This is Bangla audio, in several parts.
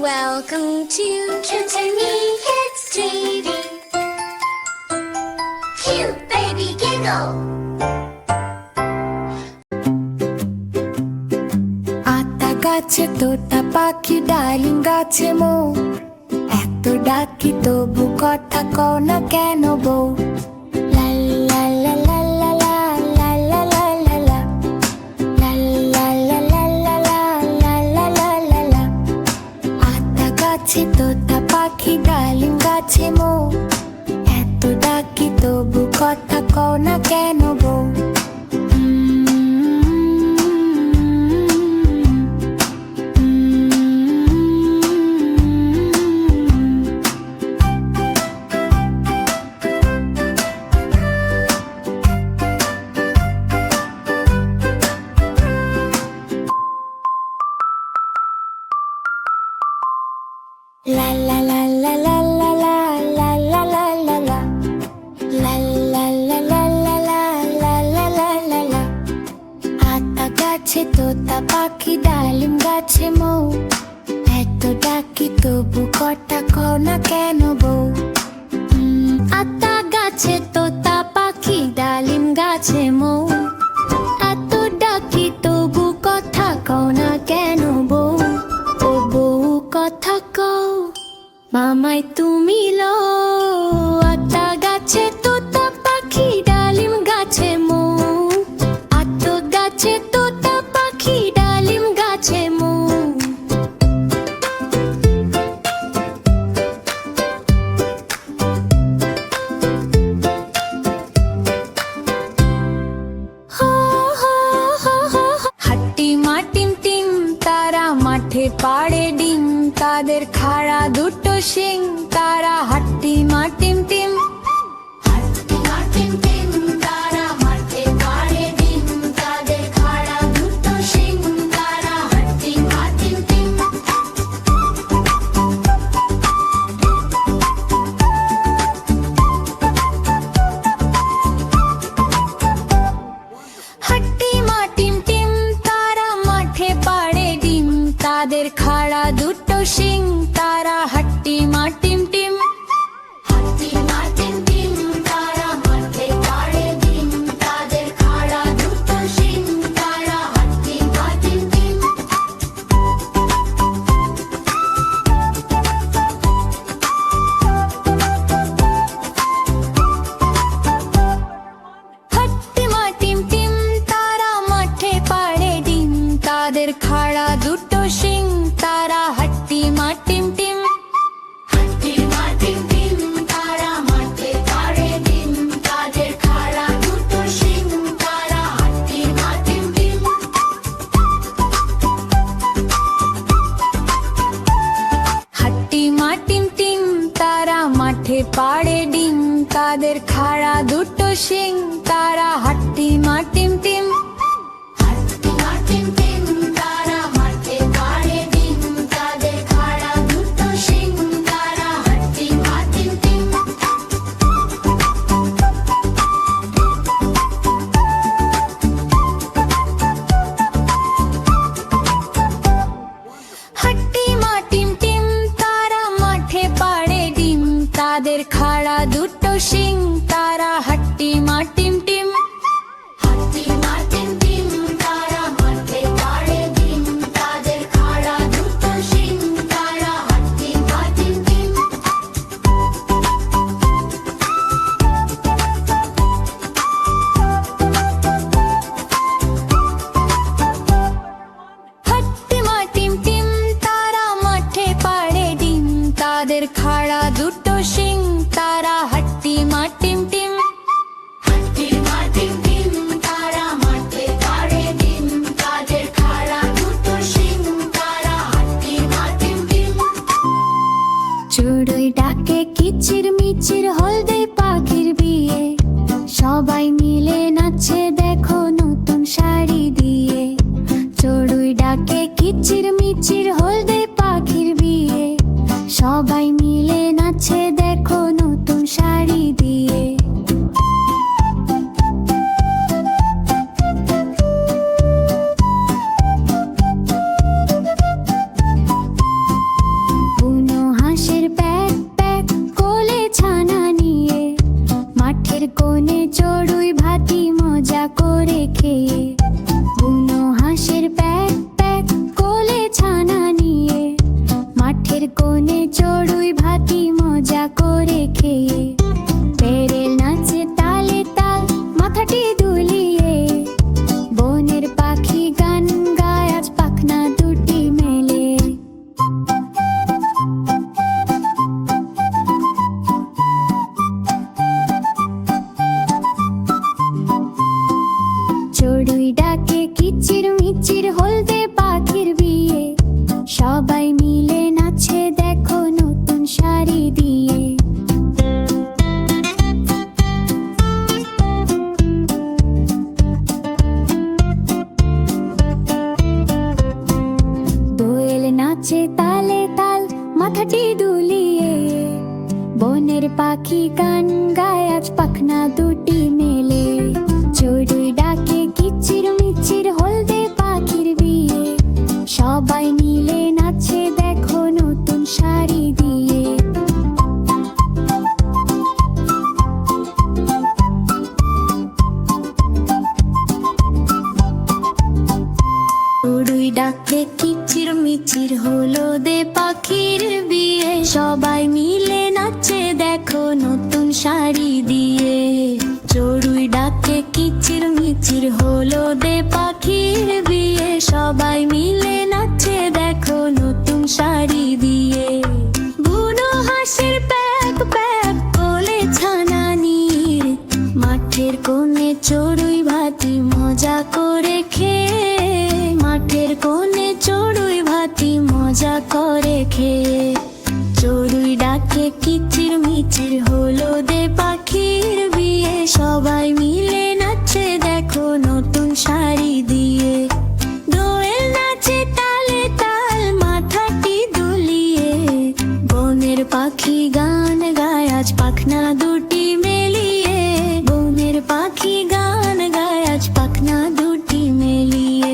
Welcome to Kintani Kids TV. Cute baby giggle. আতা গাছে তোতা পাখি ডালিম গাছে মৌ, এত ডাকি তবু কথা কও না কেন বউ? লা লা লা লা লা লা লা লা লা লা লা। লা লা লা লা লা লা লা লা লা লা লা। আতা গাছে তোতা পাখি ডালিম গাছে মৌ, এত ডাকি তবু কথা কও না কেন বউ? La la la la la la la la la la la la. La la la la la la la la la la la. আতা গাছে তোতা পাখি ডালিম গাছে মৌ, এত ডাকি তবু কথা কও না কেন বউ? আতা গাছে তোতা পাখি ডালিম গাছে মৌ, এত ডাকি তবু কথা কও না কেন বউ? ও বউ কথা কও, মামাই তুমি লো। আতা গাছে তোতা পাখি ডালিম গাছে মৌ, আত গাছে তোতা পাখি ডালিম গাছে মৌ। হো হো হো হো হো। হাট্টি মাটিম টিম তারা মাঠে পাড়ে ডিম, তাদের খাড়া দুটো শিং, তারা হাট্টি মাটিম টিম। হাট্টি মাটিম টিম তারা মাঠে পাড়ে ডিম, তাদের খাড়া দুটো শিং, তারা হাট্টি মাটিম টিম। হাট্টি মাটিম টিম তারা মাঠে পাড়ে ডিম, তাদের খাড়া দুটো শিং, তারা হাট্টি মাটিম টিম। হাট্টি মাটিম টিম তারা মাঠে পাড়ে ডিম, তাদের খাড়া দুটো শিং, তারা হাট্টি মাটিম টিম। হাট্টি মাটিম টিম তারা মাঠে পাড়ে ডিম, তাদের খাড়া দুটো শিং, তারা হাট্টি মাটিম টিম। হাট্টি মাটিম টিম তারা মাঠে পাড়ে ডিম, তাদের খাড়া দুটো শিং, তারা হাট্টি মাটিম টিম। হাট্টি মাটিম টিম তারা মাঠে পাড়ে ডিম, তাদের খাড়া দুটো শিং, তারা হাট্টি মাটিম টিম। হাট্টি মাটিম টিম তারা মাঠে পাড়ে ডিম, তাদের খাড়া দুটো শিং, তারা হাট্টি মাটিম টিম। হাট্টি মাটিম টিম তারা মাঠে পাড়ে ডিম, তাদের খাড়া দুটো শিং, তারা হাট্টি মাটিম টিম। হাট্টি মাটিম টিম তারা মাঠে পাড়ে ডিম, তাদের খাড়া দুটো শিং, তারা হাট্টি মাটিম টিম। হাট্টি মাটিম টিম তারা মাঠে পাড়ে ডিম, তাদের খাড়া দুটো শিং, তারা হাট্টি মাটিম টিম। হাট্টি মাটিম টিম তারা মাঠে পাড়ে ডিম, তাদের খাড়া দুটো শিং, তারা হাট্টি মাটিম টিম। চড়ুই ডাকে কিচির মিচির হলদে পাখির বিয়ে, সবাই মিলে নাচে দেখো নতুন শাড়ি দিয়ে। চড়ুই ডাকে কিচির মিচির হলদে পাখির বিয়ে, সবাই মিলে নাচে দেখো নতুন শাড়ি দিয়ে। মাথাটি দুলিয়ে। বনের পাখি গান গায় আজ পাখনা দুটি মেলে। চড়ুই ডাকে কিচির মিচির হলদে পাখির বিয়ে। সবাই মিলে নাচে দেখো নতুন শাড়ি দিয়ে। চড়ুই ডাকে কিচির মিচির হলদে পাখির বিয়ে। সবাই মিলে নাচে দেখো নতুন শাড়ি দিয়ে। চড়ুই ডাকে কিচির মিচির হলদে পাখির বিয়ে। সবাই মিলে নাচে দেখো নতুন শাড়ি দিয়ে। বুনো হাঁসের প্যাক প্যাক কোলে ছানা নীর। মাঠের কোণে চড়ুই ভাতি মজা করে খেয়ে। মাঠের কোণে চড়ুই ভাতি মজা করে খেয়ে। চড়ুই ডাকে কিচির মিচির হলদে পাখির বিয়ে। সবাই মিলে নাচে দেখো নতুন শাড়ি দিয়ে। দোয়েল নাচে তালে তাল মাথাটি দুলিয়ে। বনের পাখি গান গায় আজ পাখনা দুটি মেলিয়ে। বনের পাখি গান গায় আজ পাখনা দুটি মেলিয়ে।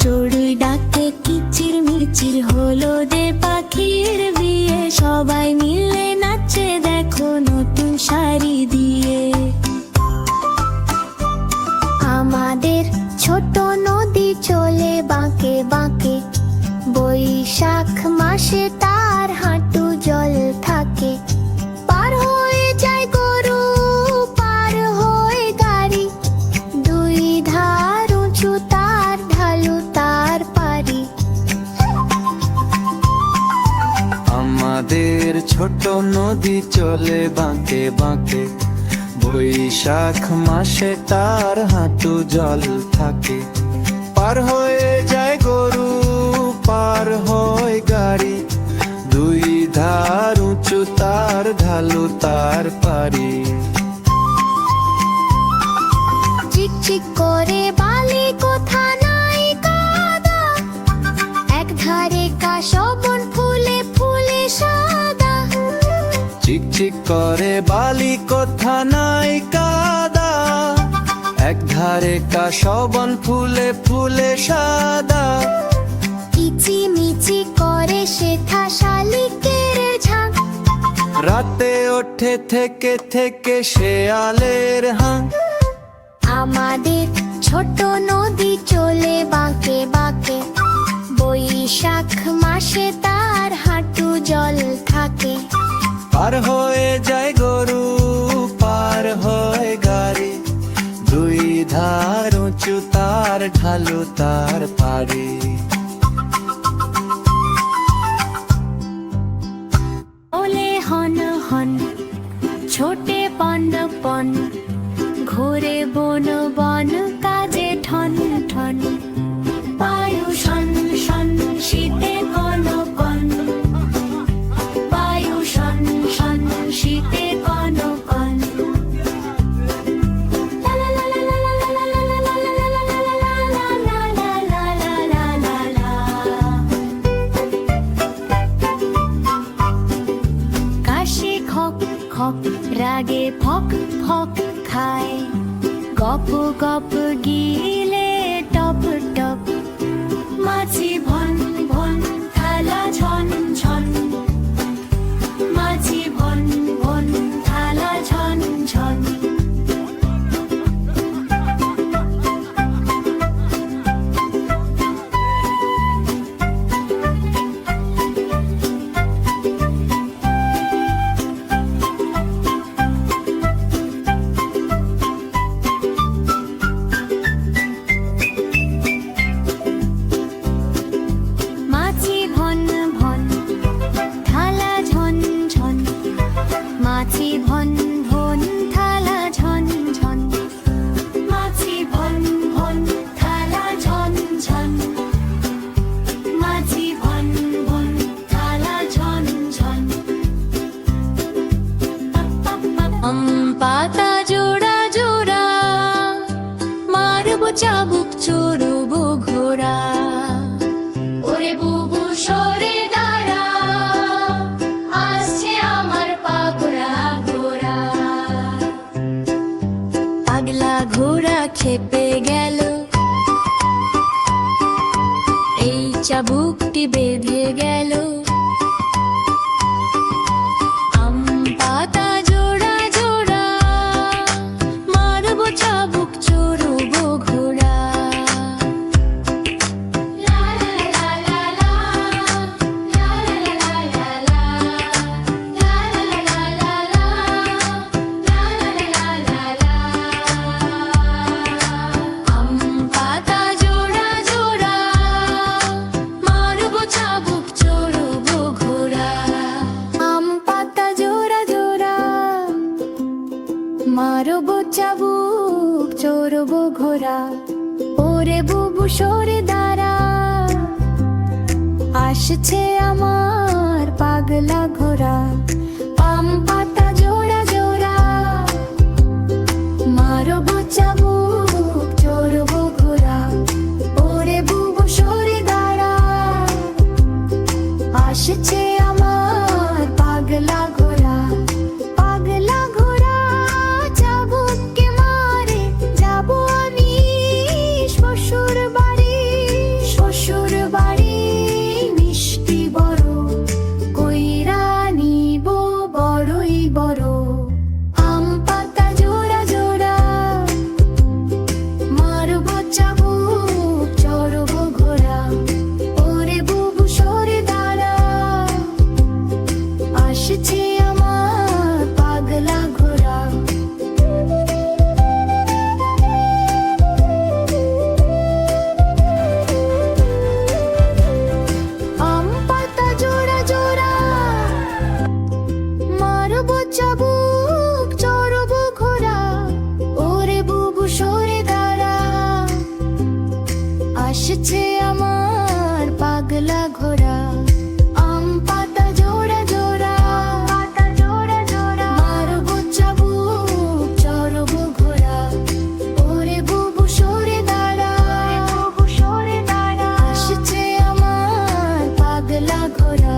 চড়ুই ডাকে কিচির মিচির হলদে পাখির বিয়ে। সবাই মিলে নাচে দেখো নতুন শাড়ি দিয়ে। আমাদের ছোট নদী চলে বাঁকে বাঁকে। বৈশাখ মাসে তার হাঁটু জল থাকে। পার হয়ে যায় গরু, পার হয়ে গাড়ি। দুই ধার উঁচু তার, ঢালু তার পারি। আমাদের ছোট নদী চলে বাঁকে বাঁকে। বৈশাখ মাসে তার হাঁটু জল থাকে। পার হয়ে যায় গরু, পার হয় গাড়ি। দুই ধার উঁচু তার, ঢালু তার পারি। চিকচিক করে বালি কোথা নাই কাদা। এক ধারে কাশবন ফুলে ফুলে সাদা। চিকচিক করে বালি কোথা নাই কাদা। এক ধারে কাশবন ফুলে ফুলে সাদা। কিচিমিচি করে শেখা শালিকের ঝাঁক। রাতে ওঠে থেকে থেকে শেয়ালের হাঁক। আমাদের ছোট নদী চলে বাঁকে বাঁকে। বৈশাখ মাসে তার হাঁটু জল থাকে। পার হয়ে যায় গরু, পার হয় গাড়ি। দুই ধার উঁচু তার, ঢালু তার পারি। ওলে হন হন ছোটে পন পন। ঘোরে বন বন কাজে ঠন ঠন। বায়ু শন শন শীতে কন কন। বায়ু শন শন শীতে কন কন। কাশি খক খক রাগে ফক ফক খায়। গপ গপ গিলে টপ টপ। মাছি ভন ভন থালা ছন ছন। মাছি ভন ভন থালা ছন ছন। চাবুক চড়ব ঘোড়া। ওরে বুবু সরে দাঁড়া, খেপে গেল, এই চাবুকটি বেঁধে গেল। আম পাতা জোড়া জোড়া, মারবো চাবুক চড়বো ঘোড়া। আম পাতা জোড়া জোড়া, মারবো চাবুক চড়বো ঘোড়া। আম পাতা জোড়া জোড়া, মারবো চাবুক চড়বো ঘোড়া। ওরে বুবু সরে দাঁড়া, আসছে আমার পাগলা ঘোড়া। আম পাতা জোড়া জোড়া, মারবো চাবুক চড়বো ঘোড়া। ওরে বুবু সরে দাঁড়া, আসছে আমার পাগলা ঘোড়া। পাগলা ঘোড়া চাবুককে মারে, যাবো আমি শ্বশুর বাড়ি। শ্বশুর বাড়ি মিষ্টি বড়, কইরা নিব বড়ই বড়। আম পাতা জোড়া জোড়া, মারবো চাবুক চড়বো ঘোড়া। ওরে বুবু সরে দাঁড়া, আসছে আমার পাগলা ঘোড়া। আম পাতা জোড়া জোড়া, মারবো চাবুক চড়বো ঘোড়া। ওরে বুবু সরে দাঁড়া, আসছে আমার পাগলা ঘোড়া। আম পাতা জোড়া জোড়া, পাতা জোড়া জোড়া, মারবো চাবুক চড়বো ঘোড়া। ওরে বুবু সরে দাঁড়া, বুবু সরে দাঁড়া, আসছে আমার পাগলা ঘোড়া।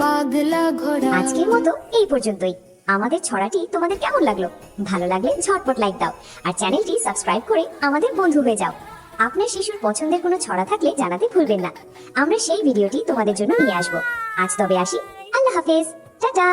পাগলা ঘোড়া। আজকের মতো এই পর্যন্তই। আমাদের ছড়াটি তোমাদের কেমন লাগলো? ভালো লাগলে ঝটপট লাইক দাও আর চ্যানেলটি সাবস্ক্রাইব করে আমাদের বন্ধু হয়ে যাও। আপনার শিশুর পছন্দের কোনো ছড়া থাকলে জানাতে ভুলবেন না, আমরা সেই ভিডিওটি তোমাদের জন্য নিয়ে আসবো। আজ তবে আসি, আল্লাহ হাফেজ, টাটা।